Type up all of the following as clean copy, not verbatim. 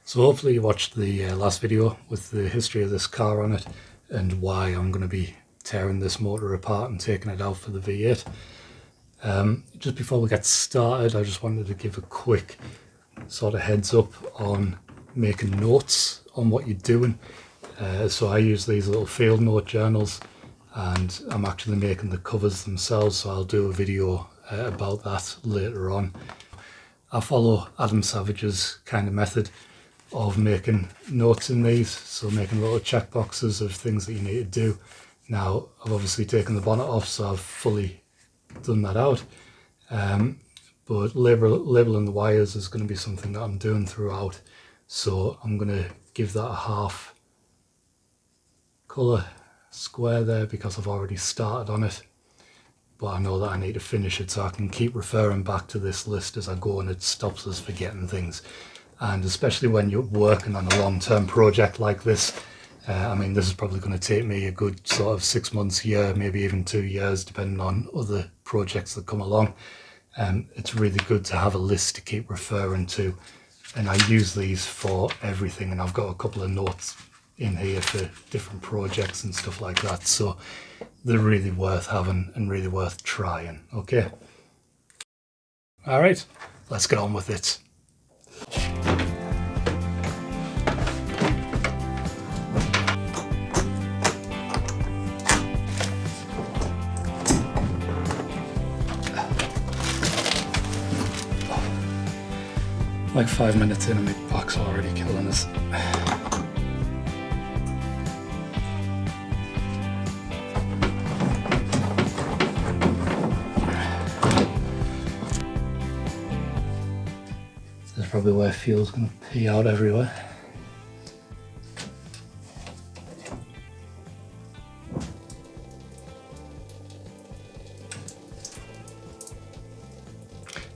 So hopefully you watched the last video with the history of this car on it and why I'm going to be tearing this motor apart and taking it out for the V8. Just before we get started, I just wanted to give a quick sort of heads up on making notes on what you're doing. So I use these little field note journals, and I'm actually making the covers themselves, so I'll do a video about that later on. I follow Adam Savage's kind of method of making notes in these, so making little check boxes of things that you need to do. Now I've obviously taken the bonnet off, so I've fully done that out, but labeling the wires is going to be something that I'm doing throughout, so I'm going to give that a half colour square there because I've already started on it, but I know that I need to finish it so I can keep referring back to this list as I go, and it stops us forgetting things. And especially when you're working on a long-term project like this, I mean, this is probably going to take me a good sort of 6 months, year, maybe even 2 years, depending on other projects that come along. It's really good to have a list to keep referring to, and I use these for everything, and I've got a couple of notes in here for different projects and stuff like that, so they're really worth having and really worth trying. Okay, all right, let's get on with it. Like 5 minutes in and my back's already killing us. This is probably where fuel's going to pee out everywhere.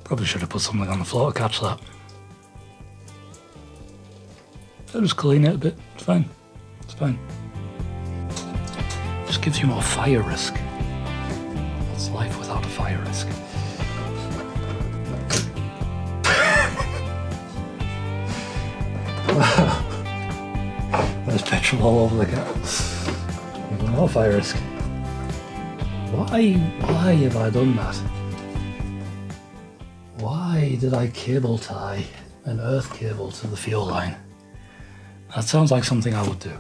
Probably should have put something on the floor to catch that. I'll just clean it a bit, it's fine, it's fine. Just gives you more fire risk. What's life without a fire risk? There's petrol all over the gas. Even more fire risk. Why have I done that? Why did I cable tie an earth cable to the fuel line? That sounds like something I would do.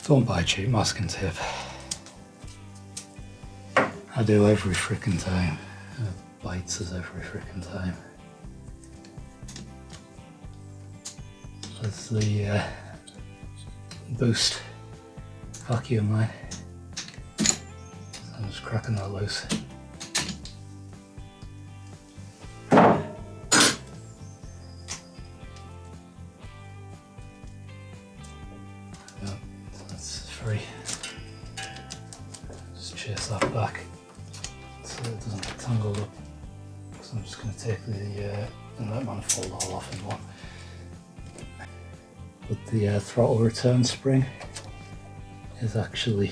Don't buy cheap masking tape. I do every frickin' time. It bites us every frickin' time. There's the boost vacuum line. So I'm just cracking that loose. Just chase that back so it doesn't get tangled up. So I'm just going to take the inlet manifold all off in one. But the throttle return spring is actually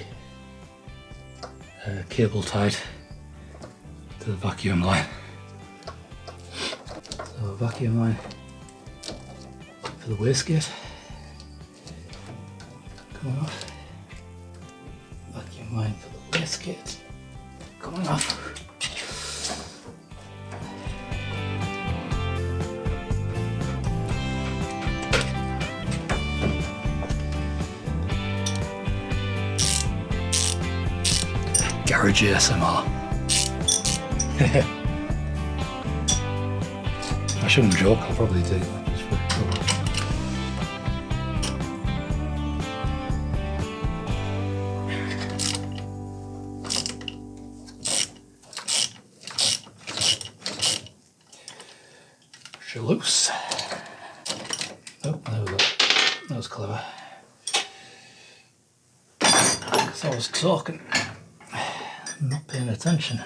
cable tied to the vacuum line. So a vacuum line for the wastegate coming off. Vacuum line for the wastegate coming off. Garage ASMR. I shouldn't joke, I'll probably do that just for cool. Loose. Oh, there we go. That was clever. Because I was talking, not paying attention.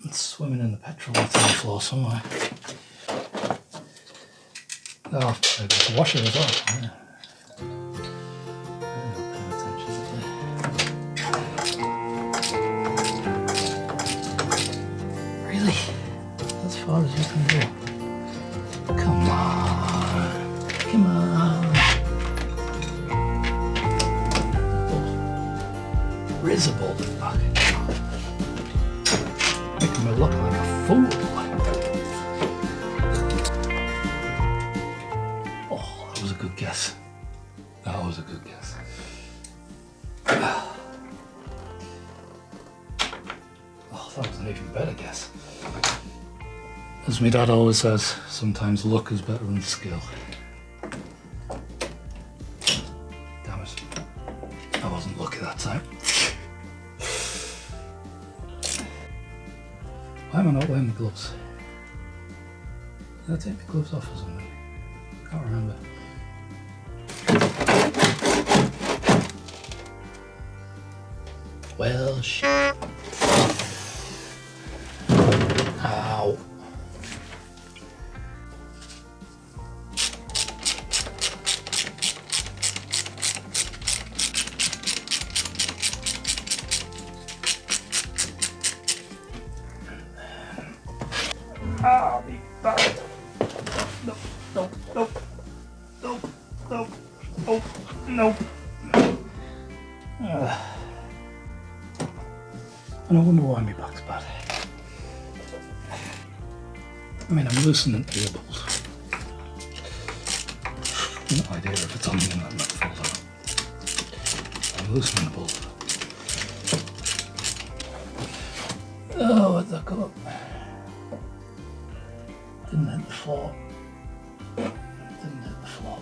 It's swimming in the petrol that's on the floor somewhere. Oh, there's a washer as well. Yeah. Really? As far as you can go. Risible. Making me look like a fool. Oh, that was a good guess. That was a good guess. Oh, that was an even better guess. As my dad always says, sometimes luck is better than skill. Damn it. I wasn't lucky that time. Why am I not wearing my gloves? Did I take my gloves off or something? Can't remember. Well, shit. Ow. I'll be back. Nope, nope, nope, nope, nope, nope, nope. And I wonder why my back's bad. I mean, I'm loosening the earballs. No idea if it's on me and that manifold or not. I'm loosening the bolt. Oh, where'd that go? Didn't hit the floor. Didn't hit the floor.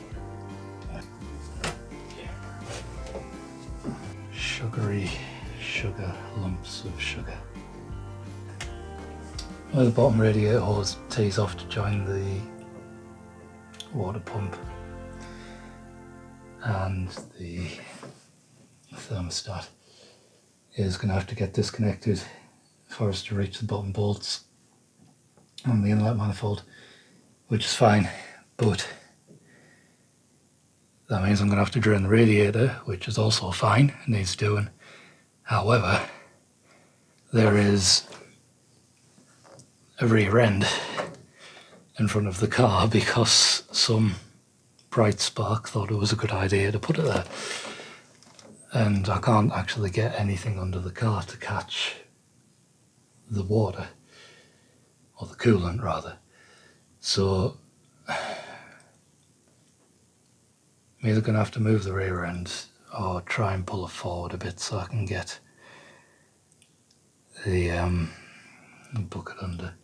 Sugary sugar, lumps of sugar. Where the bottom radiator hose tees off to join the water pump and the thermostat is going to have to get disconnected for us to reach the bottom bolts on the inlet manifold, which is fine, but that means I'm going to have to drain the radiator, which is also fine, it needs doing. However, there is a rear end in front of the car because some bright spark thought it was a good idea to put it there. And I can't actually get anything under the car to catch the water, or the coolant rather. So I'm either going to have to move the rear end or try and pull it forward a bit so I can get the bucket under.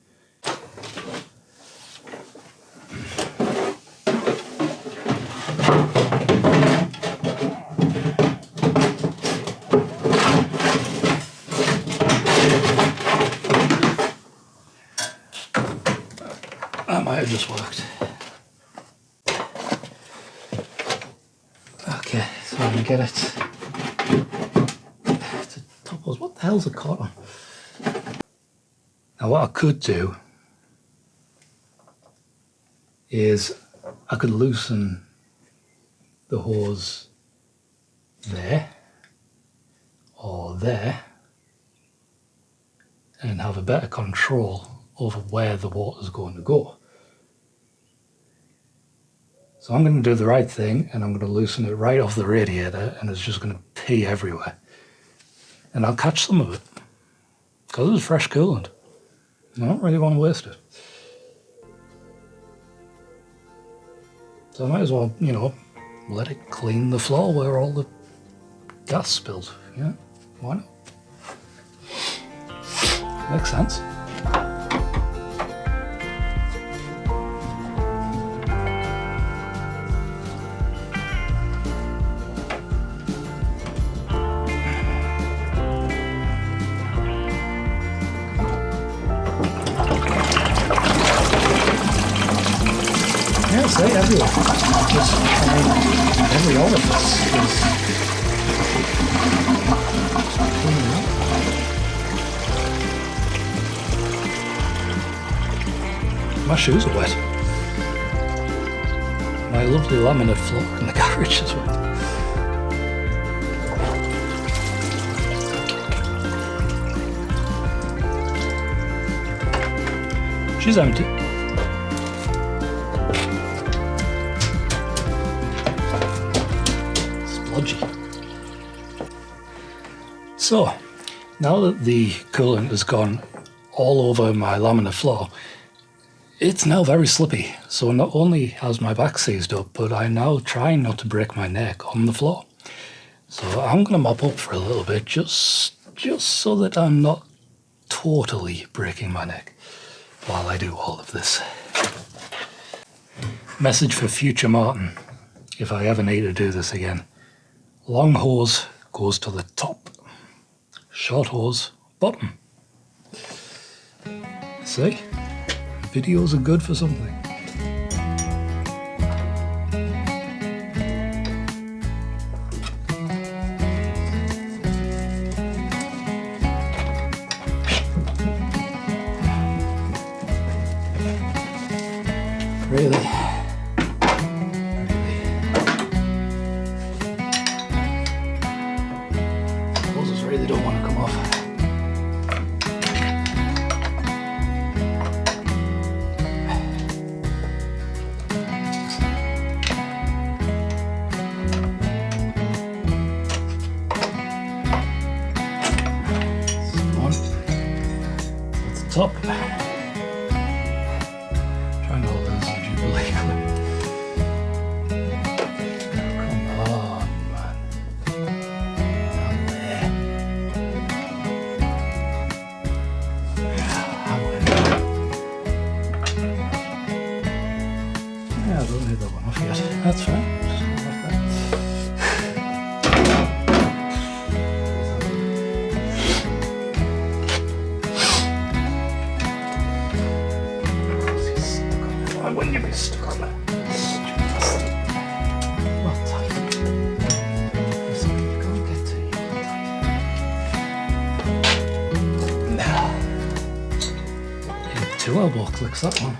That might have just worked. Okay, so I can get it to top us. What the hell's it caught on? Now what I could do is I could loosen the hose there or there and have a better control over where the water's going to go. So I'm going to do the right thing and I'm going to loosen it right off the radiator and it's just going to pee everywhere. And I'll catch some of it because it's fresh coolant. I don't really want to waste it. So I might as well, you know, let it clean the floor where all the gas spilled. Yeah, why not? Makes sense. Yeah, say everywhere. Just, every orifice is cleaning up. My shoes are wet. My lovely laminate floor in the garage is wet. She's empty. Splodgy. So, now that the coolant has gone all over my laminate floor, it's now very slippy. So not only has my back seized up, but I'm now trying not to break my neck on the floor. So I'm going to mop up for a little bit, just so that I'm not totally breaking my neck while I do all of this. Message for future Martin, if I ever need to do this again. Long hose goes to the top, short hose bottom. See? Videos are good for something. Really? Hoses really don't want to come off. That's the top. Trying to hold this as Jubilee. Come on, man. Down there. Yeah, I don't need that one off yet. That's fine. Just go like that. Why wouldn't you be stuck on that? Well tight. There's something you can't get to. Now, 2 elbow clicks that one.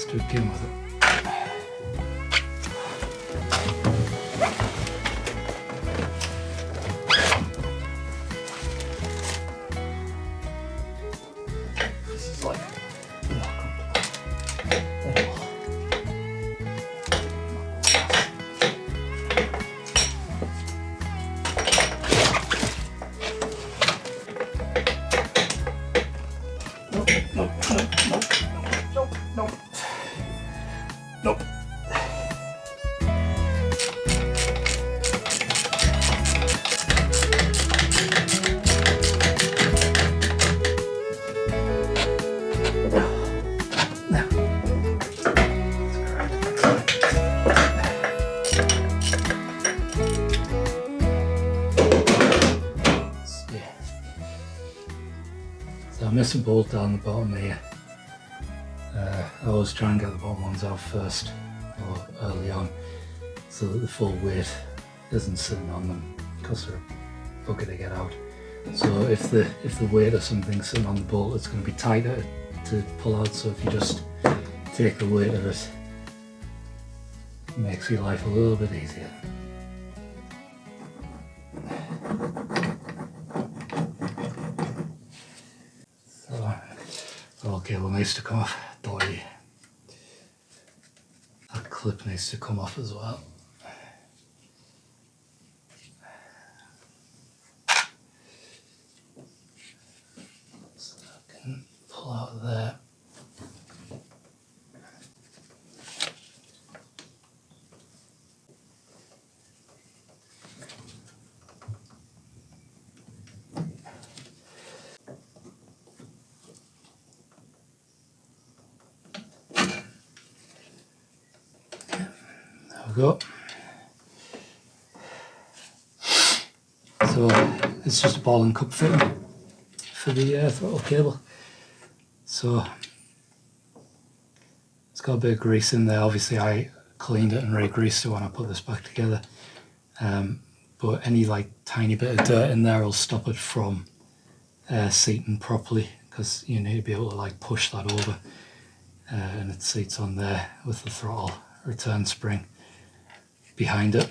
To begin with it. This is like Nope. Now. So I missed a bolt down the bottom here. I always try and get the bottom ones out first, or early on, so that the full weight isn't sitting on them, because they're a bugger to get out. So if the weight of something's sitting on the bolt, it's going to be tighter to pull out. So if you just take the weight of it, it makes your life a little bit easier. So, okay, well, needs to come off. Boy, that clip needs to come off as well. So I can pull out of there. There we go. So it's just a ball and cup fitting for the throttle cable. So it's got a bit of grease in there. Obviously I cleaned it and re-greased it when I put this back together. but any like tiny bit of dirt in there will stop it from seating properly, because you need to be able to like push that over, and it seats on there with the throttle return spring behind it.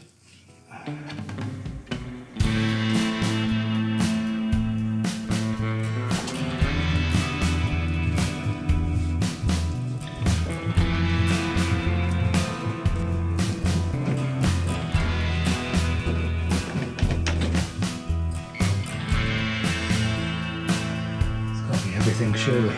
Everything surely.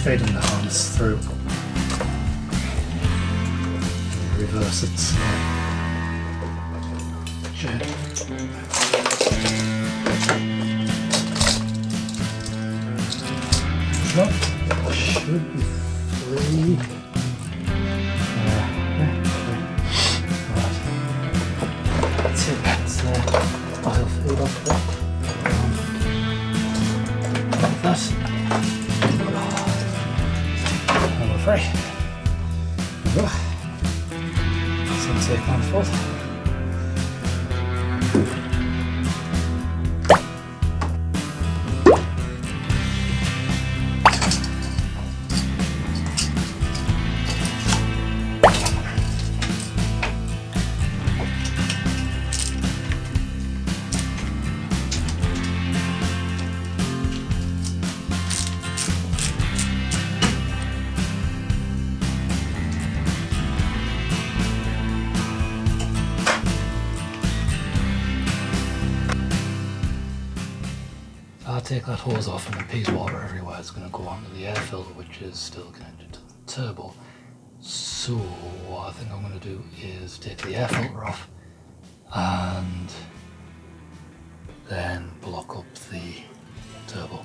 Feeding the harness through. Reverse it. Should be free. That's it. That's oil feed off there. Like that. Free. There we go. That's intake manifold. I'll take that hose off and appease water everywhere. It's going to go onto the air filter, which is still connected to the turbo. So what I think I'm going to do is take the air filter off and then block up the turbo.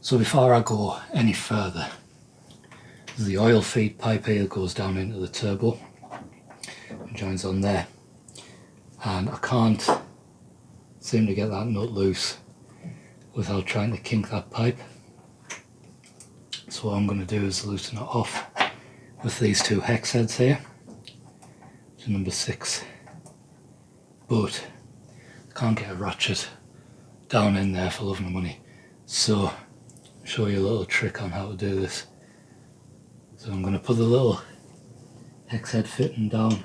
So before I go any further, the oil feed pipe here goes down into the turbo and joins on there, and I can't seem to get that nut loose without trying to kink that pipe. So what I'm going to do is loosen it off with these two hex heads here, which is number 6, but I can't get a ratchet down in there for love nor money. So I'll show you a little trick on how to do this. So I'm going to put the little hex head fitting down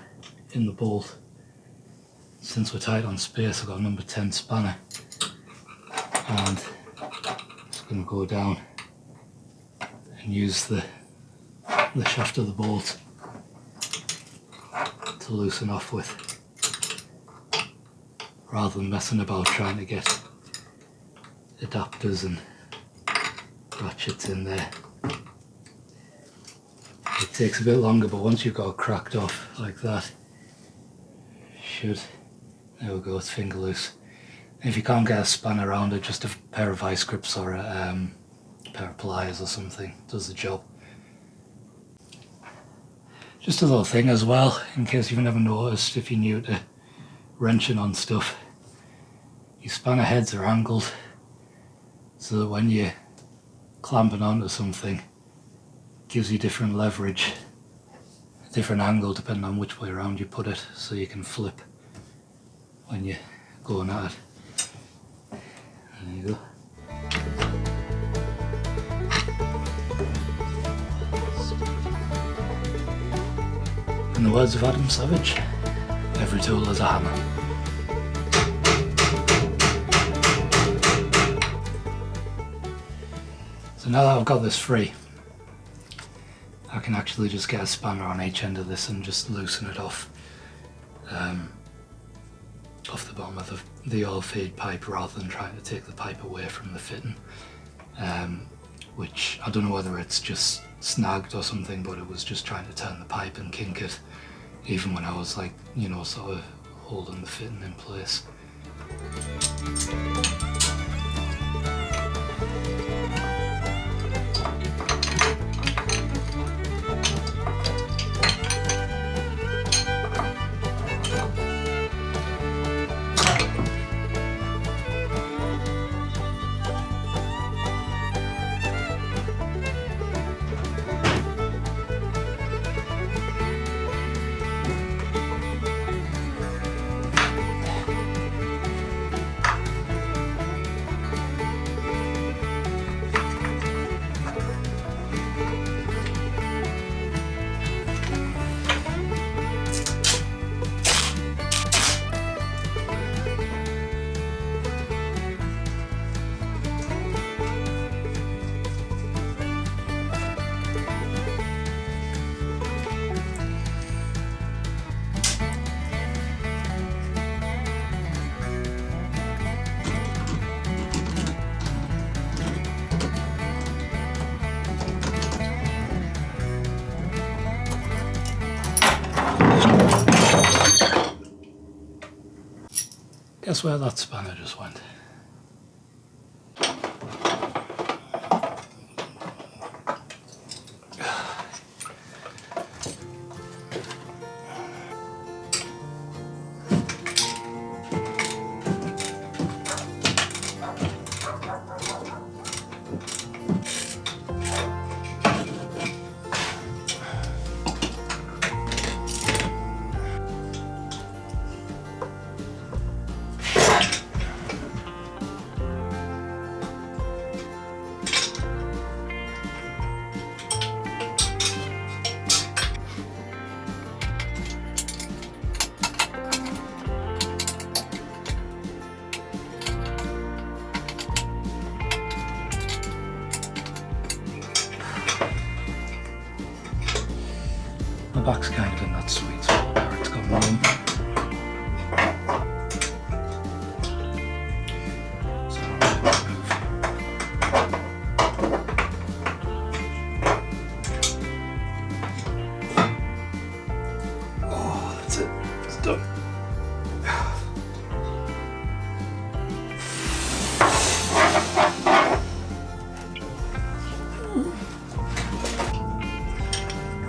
in the bolt. Since we're tight on space, I've got a number 10 spanner, and it's going to go down and use the shaft of the bolt to loosen off with, rather than messing about trying to get adapters and ratchets in there. It takes a bit longer, but once you've got it cracked off like that, there we go, it's finger loose. If you can't get a spanner around it, just a pair of vice grips or a pair of pliers or something does the job. Just a little thing as well, in case you've never noticed, if you're new to wrenching on stuff, your spanner heads are angled so that when you're clamping onto something, it gives you different leverage, a different angle depending on which way around you put it, so you can flip when you're going at it. There you go. In the words of Adam Savage, every tool is a hammer. So now that I've got this free, I can actually just get a spanner on each end of this and just loosen it off the bottom of the oil feed pipe, rather than trying to take the pipe away from the fitting, which I don't know whether it's just snagged or something, but it was just trying to turn the pipe and kink it, even when I was like, you know, sort of holding the fitting in place. Guess where that spanner just went? My back's kind of in that sweet spot where it's got room. So I'll move. Oh, that's it. It's done.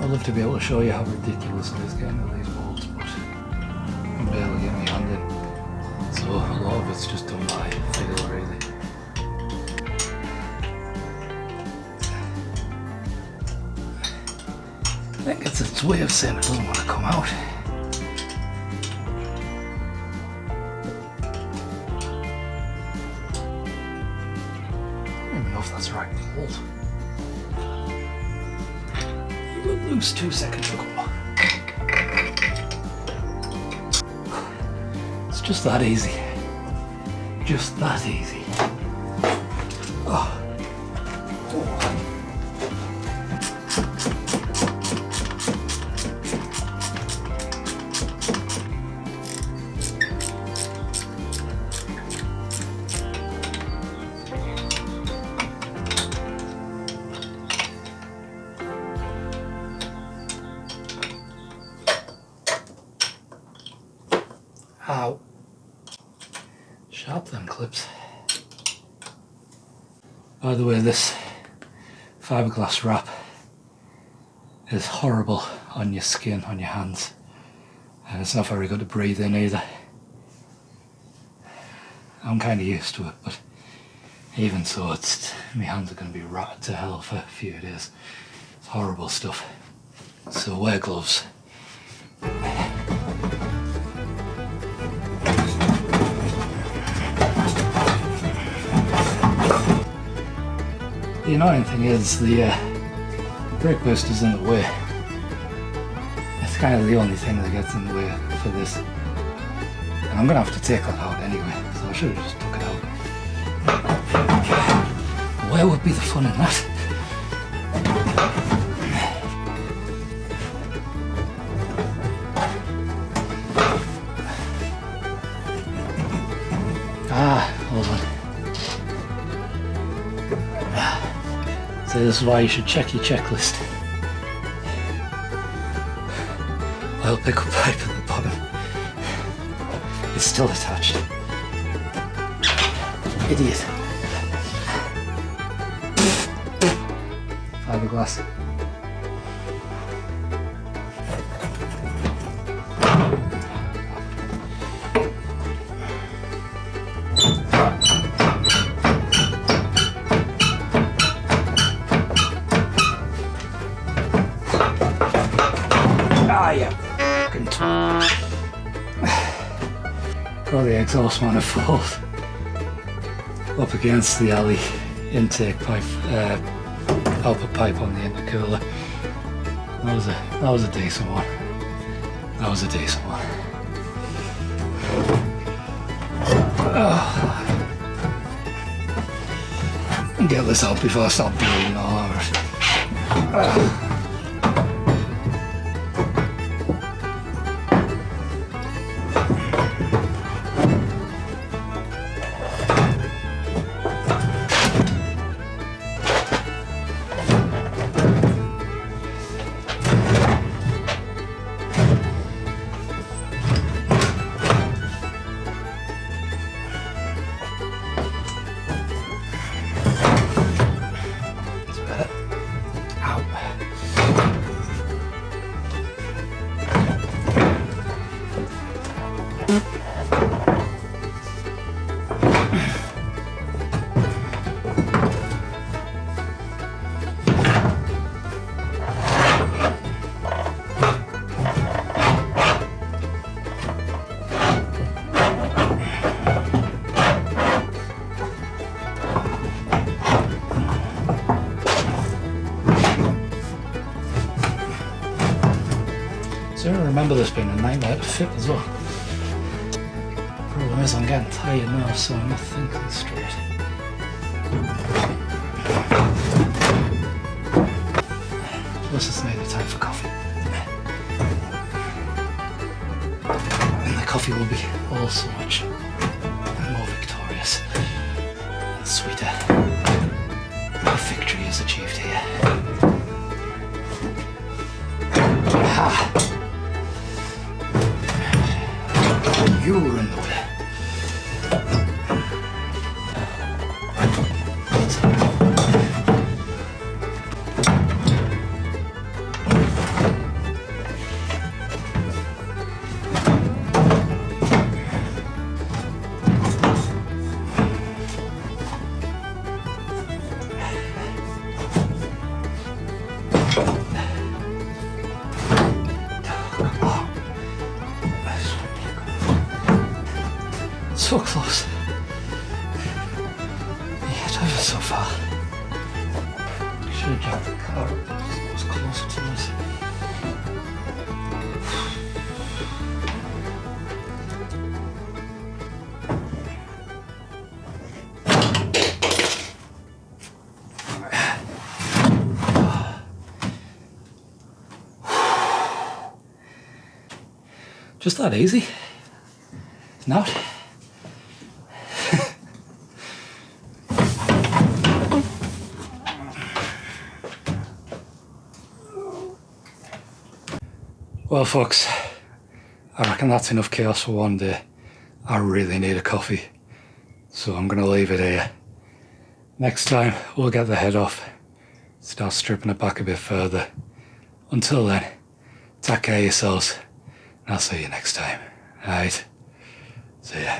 I'd love to be able to show you how ridiculous it is getting to these bolts, but I'm barely getting my hand in. So a lot of it's just done by feel, really. I think it's its way of saying it doesn't want to come out. I don't even know if that's the right bolt. Loose 2 seconds ago. It's just that easy. Just that easy. Oh. Ow. Sharp pop them clips. By the way, this fiberglass wrap is horrible on your skin, on your hands, and it's not very good to breathe in either. I'm kind of used to it, but even so, my hands are going to be rotted to hell for a few days. It's horrible stuff. So wear gloves. The annoying thing is the brake booster's in the way. It's kind of the only thing that gets in the way for this. And I'm going to have to take that out anyway, so I should have just took it out. Where would be the fun in that? Hold on. So this is why you should check your checklist. Oil pickup pipe at the bottom. It's still attached. Idiot. Fiberglass. Got the exhaust manifold up against the alley intake pipe, output pipe on the intercooler. That was a decent one. That was a decent one. Get this out before I start bleeding all over it. So I remember this being a nightmare to fit as well. Problem is I'm getting tired now, so I'm not thinking straight. Plus it's nearly time for coffee. And the coffee will be all so much more victorious and sweeter. The victory is achieved here. Ha! You were in the way. So close. Yet ever so far. Should have jumped the car up, it was closer to us. Just that easy. Not. Well folks, I reckon that's enough chaos for one day. I really need a coffee. So I'm going to leave it here. Next time we'll get the head off, start stripping it back a bit further. Until then, take care of yourselves, and I'll see you next time. Alright, see ya.